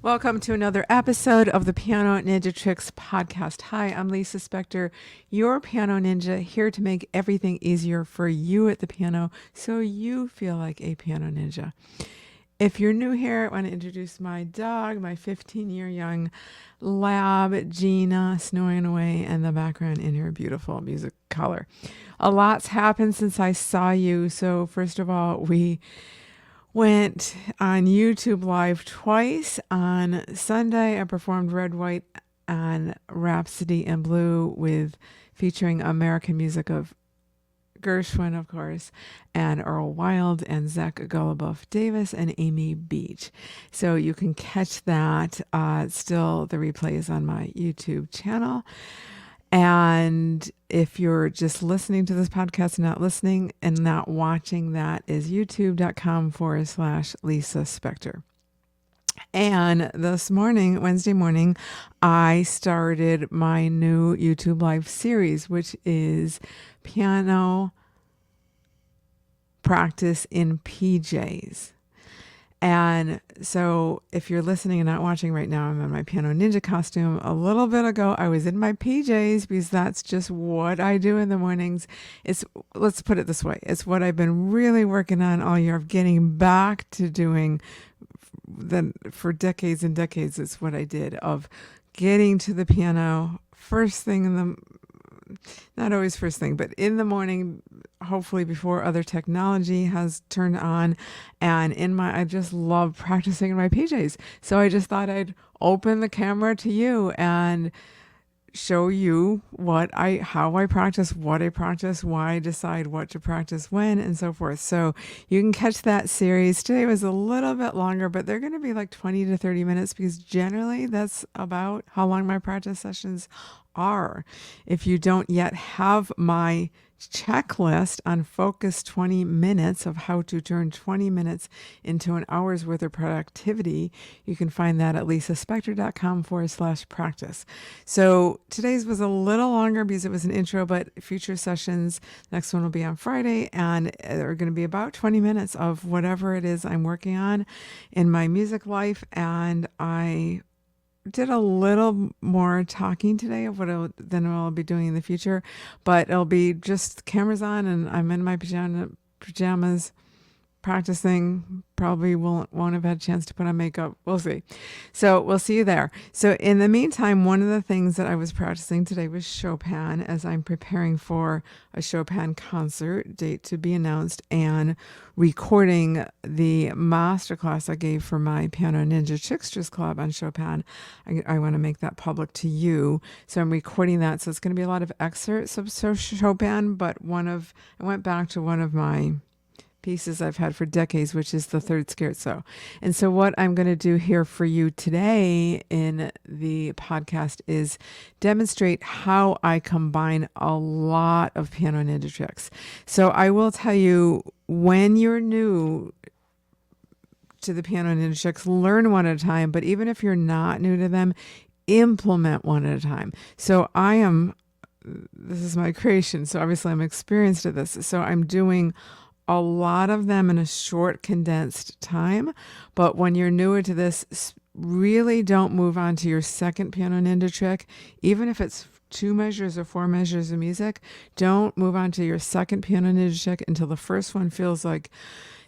Welcome to another episode of the Piano Ninja Tricks podcast. Hi, I'm Lisa Spector, your piano ninja, here to make everything easier for you at the piano so you feel like a piano ninja. If you're new here, I want to introduce my dog, my 15-year-young lab, Gina, snoring away in the background in her beautiful music color. A lot's happened since I saw you. So first of all, we went on YouTube Live twice. On Sunday, I performed Red, White, and Rhapsody in Blue with featuring American music of Gershwin, of course, and Earl Wilde and Zach Gulaboff Davis and Amy Beach. So you can catch that. Still, the replay is on my YouTube channel. And if you're just listening to this podcast, not listening and not watching, that is youtube.com/Lisa Spector. And this morning, Wednesday morning, I started my new YouTube Live series, which is Piano Practice in PJs. And so if you're listening and not watching right now, I'm in my piano ninja costume. A little bit ago, I was in my PJs because that's just what I do in the mornings. Let's put it this way. It's what I've been really working on all year of getting back to doing. Then for decades and decades, it's what I did of getting to the piano first thing in the, not always first thing, but in the morning, hopefully before other technology has turned on. And I just love practicing in my PJs. So I just thought I'd open the camera to you and show you how I practice, what I practice, why I decide what to practice when, and so forth. So you can catch that series. Today was a little bit longer, but they're going to be like 20 to 30 minutes because generally that's about how long my practice sessions are. If you don't yet have my checklist on Focus 20 Minutes of how to turn 20 minutes into an hour's worth of productivity, you can find that at lisaspector.com/practice. So today's was a little longer because it was an intro, but future sessions, next one will be on Friday, and they're going to be about 20 minutes of whatever it is I'm working on in my music life. And I did a little more talking today of than I'll be doing in the future, but it'll be just cameras on and I'm in my pajamas practicing. Probably won't have had a chance to put on makeup. We'll see. So we'll see you there. So in the meantime, one of the things that I was practicing today was Chopin, as I'm preparing for a Chopin concert date to be announced and recording the masterclass I gave for my Piano Ninja Tricksters Club on Chopin. I want to make that public to you. So I'm recording that. So it's going to be a lot of excerpts of Chopin, but I went back to one of my pieces I've had for decades, which is the third Scherzo. And so what I'm going to do here for you today in the podcast is demonstrate how I combine a lot of piano ninja tricks. So I will tell you, when you're new to the piano ninja tricks, learn one at a time, but even if you're not new to them, implement one at a time. So this is my creation, so obviously I'm experienced at this. So I'm doing a lot of them in a short, condensed time. But when you're newer to this, really don't move on to your second piano ninja trick. Even if it's 2 measures or 4 measures of music, don't move on to your second piano ninja trick until the first one feels like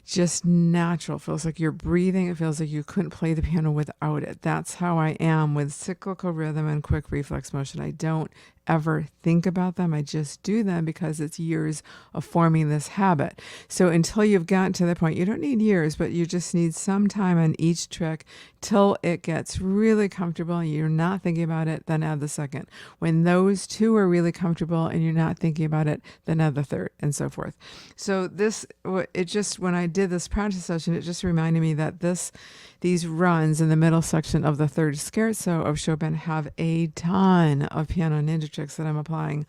just natural. It feels like you're breathing. It feels like you couldn't play the piano without it. That's how I am with cyclical rhythm and quick reflex motion. I don't ever think about them. I just do them because it's years of forming this habit. So until you've gotten to that point, you don't need years, but you just need some time on each trick till it gets really comfortable and you're not thinking about it, then add the second. When those two are really comfortable and you're not thinking about it, then add the third, and so forth. So when I did this practice session, it just reminded me that these runs in the middle section of the third Scherzo of Chopin have a ton of piano ninja tricks that I'm applying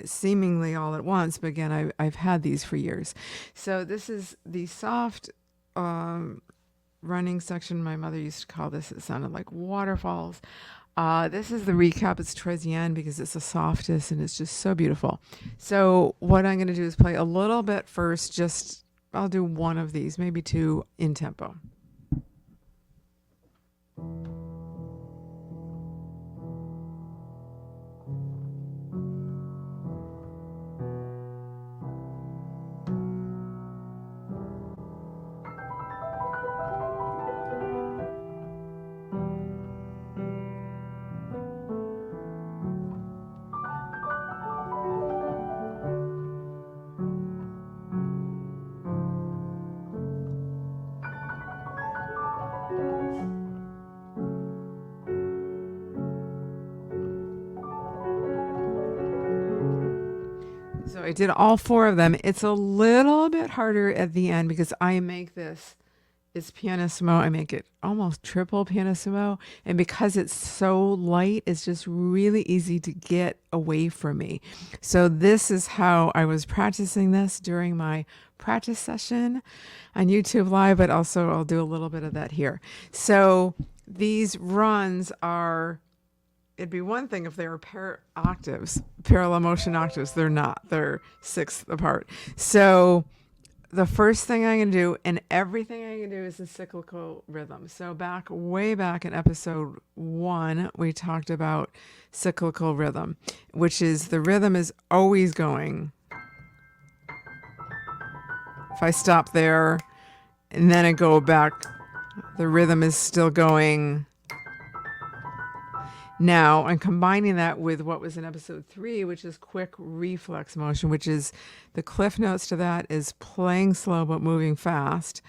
seemingly all at once. But again, I've had these for years. So this is the soft running section. My mother used to call this, it sounded like waterfalls. This is the recap. It's towards the end because it's the softest and it's just so beautiful. So what I'm going to do is play a little bit first. I'll do one of these, maybe 2 in tempo. I did all 4 of them. It's a little bit harder at the end because I make this, it's pianissimo. I make it almost triple pianissimo. And because it's so light, it's just really easy to get away from me. So this is how I was practicing this during my practice session on YouTube Live, but also I'll do a little bit of that here. So these runs are, it'd be one thing if they were parallel motion octaves. They're not. They're 6th apart. So the first thing I'm going to do, and everything I'm going to do, is the cyclical rhythm. So way back in episode 1, we talked about cyclical rhythm, which is the rhythm is always going. If I stop there and then I go back, the rhythm is still going. Now I'm combining that with what was in episode 3, which is quick reflex motion, which is the cliff notes to that is playing slow but moving fast.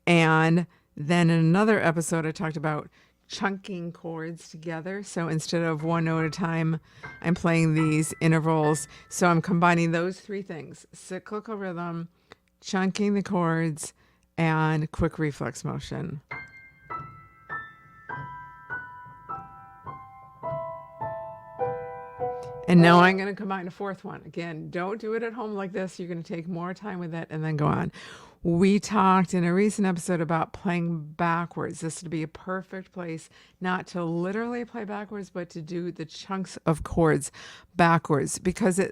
And then in another episode, I talked about chunking chords together. So instead of one note at a time, I'm playing these intervals. So I'm combining those 3 things: cyclical rhythm, chunking the chords, and quick reflex motion. And now I'm going to combine a 4th one. Again, don't do it at home like this. You're going to take more time with it and then go on. We talked in a recent episode about playing backwards. This would be a perfect place not to literally play backwards, but to do the chunks of chords backwards, because I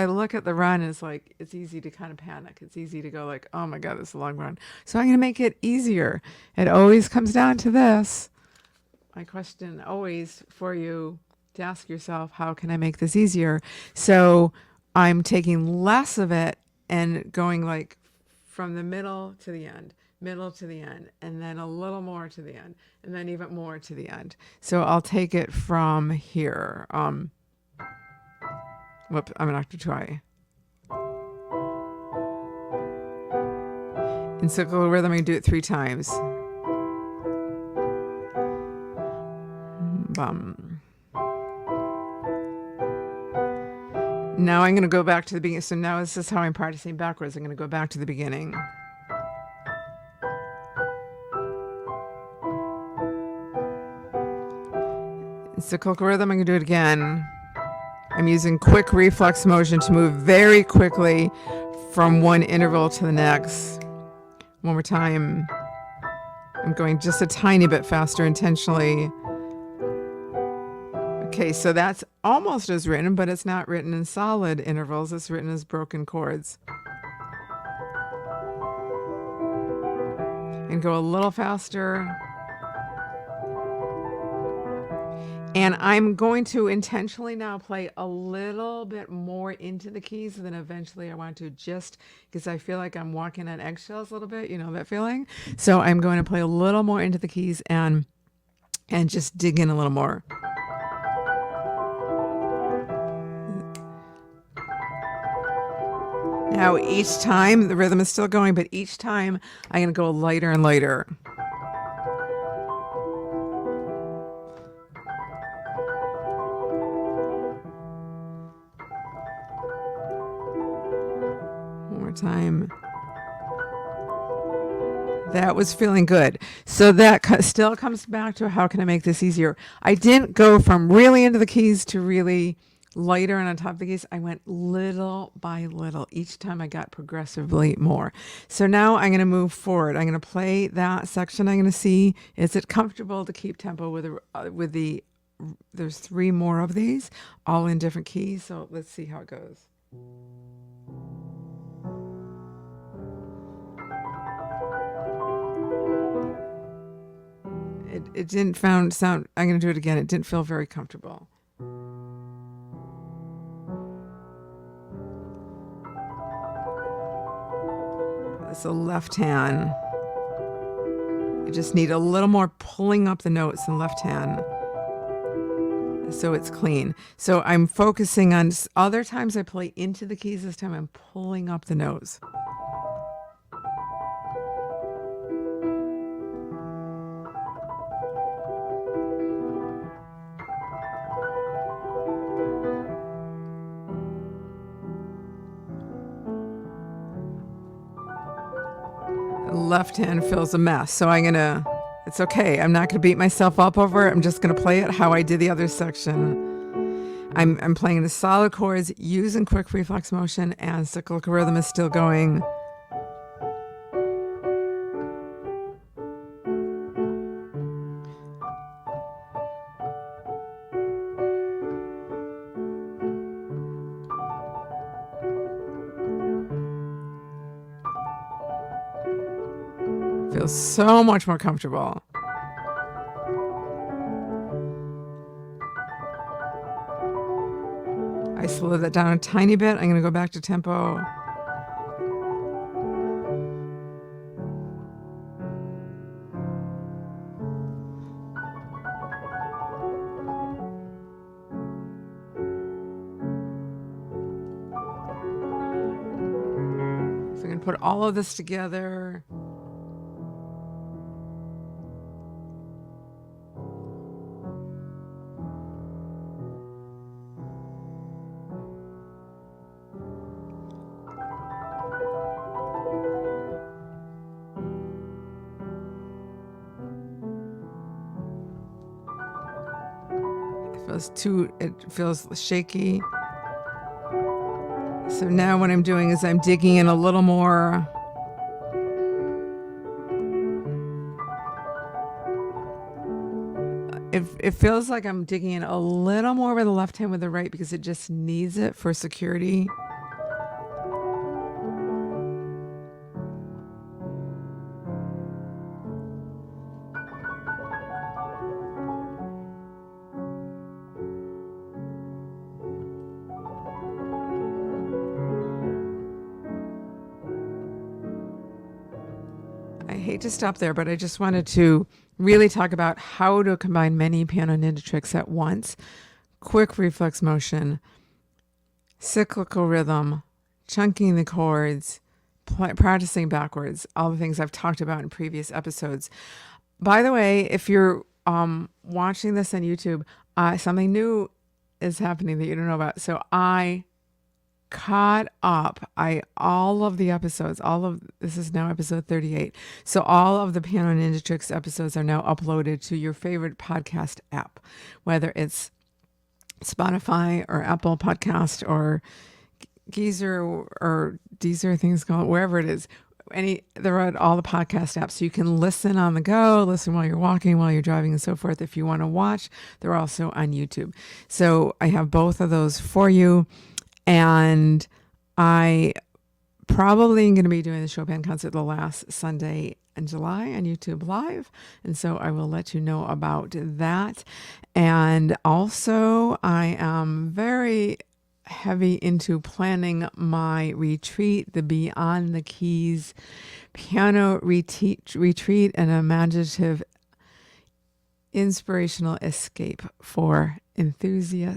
look at the run and it's like, it's easy to kind of panic. It's easy to go like, oh my God, this is a long run. So I'm going to make it easier. It always comes down to this. My question always for you to ask yourself, how can I make this easier? So I'm taking less of it and going like from the middle to the end, and then a little more to the end, and then even more to the end. So I'll take it from here. Whoops, I'm gonna have to try. In cyclical rhythm, I do it 3 times. Now I'm going to go back to the beginning. So now this is how I'm practicing backwards. I'm going to go back to the beginning. In cyclical rhythm, I'm going to do it again. I'm using quick reflex motion to move very quickly from one interval to the next. One more time. I'm going just a tiny bit faster intentionally. Okay, so that's almost as written, but it's not written in solid intervals. It's written as broken chords. And go a little faster. And I'm going to intentionally now play a little bit more into the keys than eventually I want to, just because I feel like I'm walking on eggshells a little bit. You know that feeling? So I'm going to play a little more into the keys and just dig in a little more. Now, each time, the rhythm is still going, but each time I'm going to go lighter and lighter. One more time. That was feeling good. So that still comes back to how can I make this easier? I didn't go from really into the keys to really lighter and on top of the keys. I went little by little. Each time I got progressively more. So now I'm going to move forward. I'm going to play that section. I'm going to see, is it comfortable to keep tempo with the there's 3 more of these, all in different keys. So let's see how it goes. It didn't sound, I'm going to do it again. It didn't feel very comfortable. It's a left hand. I just need a little more pulling up the notes in left hand so it's clean. So I'm focusing on other times I play into the keys. This time I'm pulling up the notes. left hand feels a mess. So it's okay. I'm not gonna beat myself up over it. I'm just gonna play it how I did the other section. I'm playing the solid chords using quick reflex motion, and cyclical rhythm is still going. Feels so much more comfortable. I slowed that down a tiny bit. I'm going to go back to tempo. So I'm going to put all of this together. It feels shaky. So now what I'm doing is I'm digging in a little more. It feels like I'm digging in a little more with the left hand with the right because it just needs it for security. I hate to stop there, but I just wanted to really talk about how to combine many piano ninja tricks at once. Quick reflex motion, cyclical rhythm, chunking the chords, practicing backwards, all the things I've talked about in previous episodes. By the way, if you're watching this on YouTube, something new is happening that you don't know about. So I caught up. All of the episodes, this is now episode 38. So all of the Piano Ninja Tricks episodes are now uploaded to your favorite podcast app, whether it's Spotify or Apple Podcast or Geezer or Deezer, I think it's called, wherever it is. They're at all the podcast apps. So you can listen on the go, listen while you're walking, while you're driving, and so forth. If you want to watch, they're also on YouTube. So I have both of those for you. And I probably am going to be doing the Chopin concert the last Sunday in July on YouTube Live. And so I will let you know about that. And also, I am very heavy into planning my retreat, the Beyond the Keys piano retreat, an imaginative inspirational escape for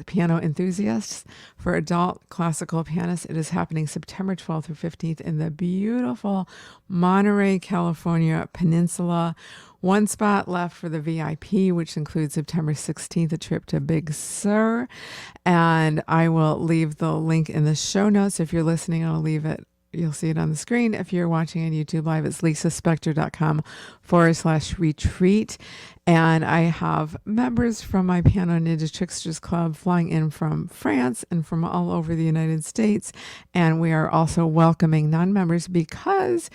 piano enthusiasts, for adult classical pianists. It is happening September 12th through 15th in the beautiful Monterey, California peninsula. One spot left for the VIP, which includes September 16th, a trip to Big Sur. And I will leave the link in the show notes. If you're listening, I'll leave it. You'll see it on the screen. If you're watching on YouTube Live, it's lisaspector.com/retreat. And I have members from my Piano Ninja Tricksters Club flying in from France and from all over the United States. And we are also welcoming non-members because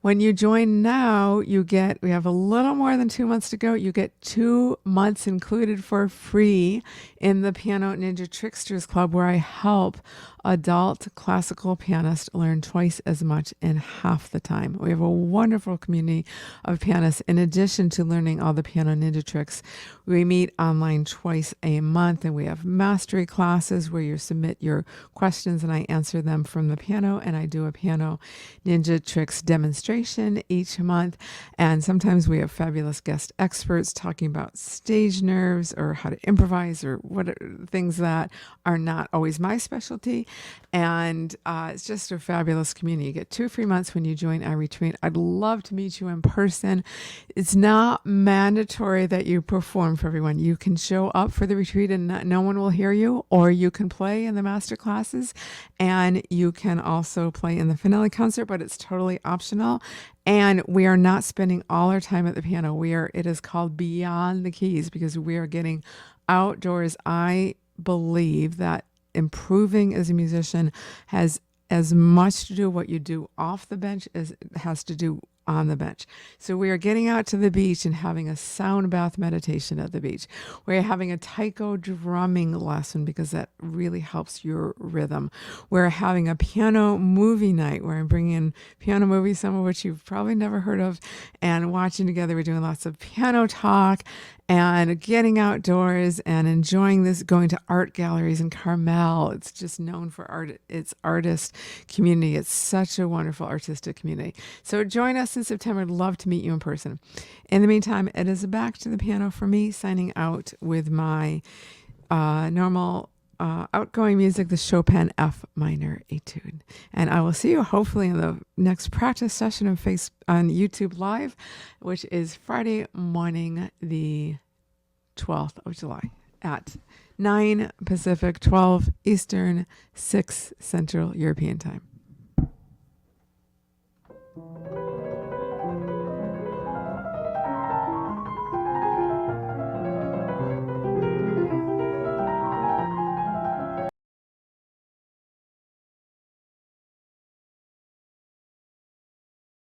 when you join now, we have a little more than 2 months to go. You get 2 months included for free in the Piano Ninja Tricksters Club, where I help adult classical pianists learn twice as much in half the time. We have a wonderful community of pianists. In addition to learning all the Piano Ninja tricks, we meet online twice a month, and we have mastery classes where you submit your questions and I answer them from the piano, and I do a Piano Ninja Tricks demonstration each month. And sometimes we have fabulous guest experts talking about stage nerves or how to improvise or what things that are not always my specialty. And it's just a fabulous community. You get 2 free months when you join our retreat. I'd love to meet you in person. It's not mandatory that you perform for everyone. You can show up for the retreat and no one will hear you, or you can play in the master classes, and you can also play in the finale concert, but it's totally optional. And we are not spending all our time at the piano. It is called Beyond the Keys because we are getting outdoors. I believe that improving as a musician has as much to do what you do off the bench as it has to do on the bench. So we are getting out to the beach and having a sound bath meditation at the beach. We're having a taiko drumming lesson because that really helps your rhythm. We're having a piano movie night where I'm bringing in piano movies, some of which you've probably never heard of, and watching together. We're doing lots of piano talk and getting outdoors and enjoying this, going to art galleries in Carmel. It's just known for art. It's artist community. It's such a wonderful artistic community. So join us in September. I'd love to meet you in person. In the meantime, it is back to the piano for me, signing out with my normal outgoing music, the Chopin F minor etude. And I will see you hopefully in the next practice session on YouTube Live, which is Friday morning, the 12th of July at 9 Pacific, 12 Eastern, 6 Central European time.